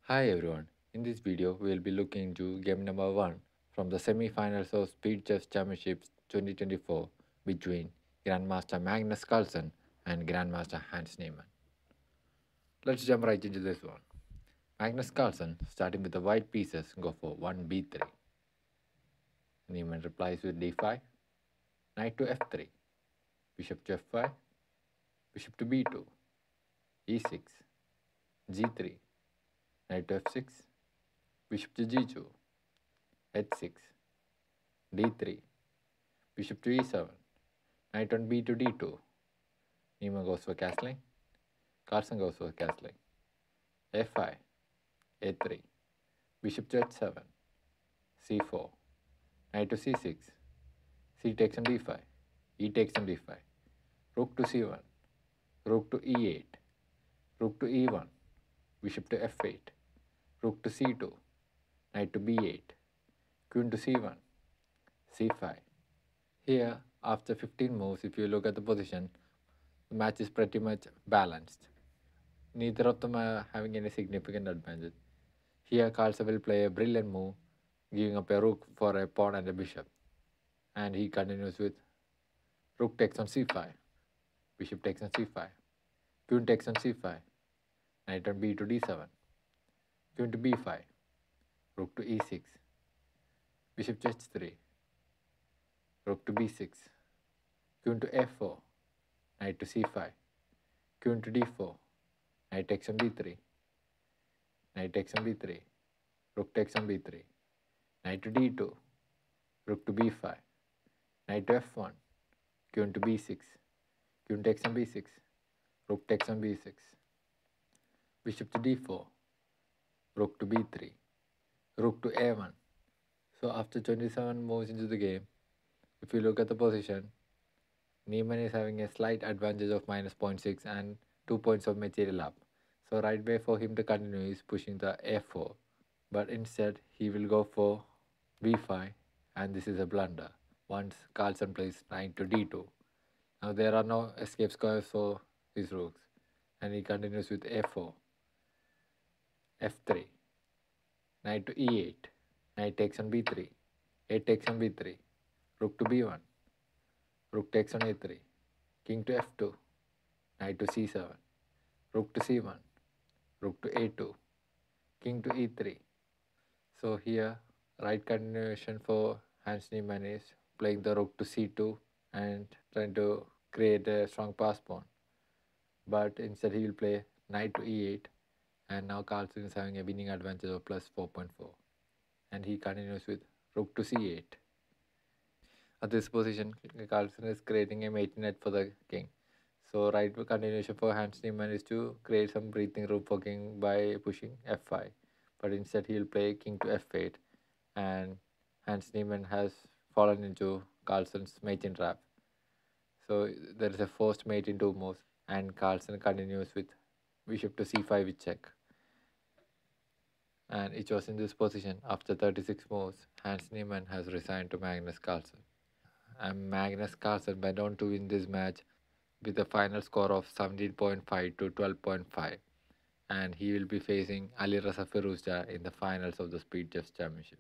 Hi everyone, in this video we will be looking into game number 1 from the semi-finals of Speed Chess Championships 2024 between Grandmaster Magnus Carlsen and Grandmaster Hans Niemann. Let's jump right into this one. Magnus Carlsen, starting with the white pieces, go for 1b3. Niemann replies with d5, knight to f3, bishop to f5, bishop to b2, e6, g3, knight to f6, bishop to g2, h6, d3, bishop to e7, knight on b to d2. Niemann goes for castling. Carlsen goes for castling. f5, a3, bishop to h7, c4, knight to c6, c takes on d5, e takes on d5, rook to c1, rook to e8, rook to e1, bishop to f8, rook to c2, knight to b8, queen to c1, c5. Here, after 15 moves, if you look at the position, the match is pretty much balanced. Neither of them are having any significant advantage. Here, Carlsen will play a brilliant move, giving up a rook for a pawn and a bishop. And he continues with rook takes on c5, bishop takes on c5, queen takes on c5, knight on b to d7, queen to b5, rook to e6, bishop to h3, rook to b6, queen to f4, knight to c5, queen to d4, knight takes on b3, knight takes on b3, rook takes on b3, knight to d2, rook to b5, knight to f1, queen to b6, queen takes on b6, rook takes on b6, bishop to d4, rook to b3, rook to a1. So after 27 moves into the game, if you look at the position, Niemann is having a slight advantage of minus 0.6 and 2 points of material up. So right way for him to continue is pushing the f4. But instead, he will go for b5, and this is a blunder once Carlsen plays knight to d2. Now there are no escape squares for his rooks, and he continues with a4, f3, knight to e8, knight takes on b3, a takes on b3, rook to b1, rook takes on a3, king to f2, knight to c7, rook to c1, rook to a2, king to e3. So here, right continuation for Hans Niemann is playing the rook to c2 and trying to create a strong pass pawn. But instead he will play knight to e8, and now Carlsen is having a winning advantage of plus 4.4. And he continues with rook to c8. At this position, Carlsen is creating a mating net for the king. So right continuation for Hans Niemann is to create some breathing room for king by pushing f5. But instead he will play king to f8, and Hans Niemann has fallen into Carlsen's mating trap. So there is a forced mate in 2 moves, and Carlsen continues with bishop to c5 with check. And it was in this position after 36 moves, Hans Niemann has resigned to Magnus Carlsen. And Magnus Carlsen went on to win this match with a final score of 17.5 to 12.5, and he will be facing Ali Reza Firouzja in the finals of the Speed Chess Championship.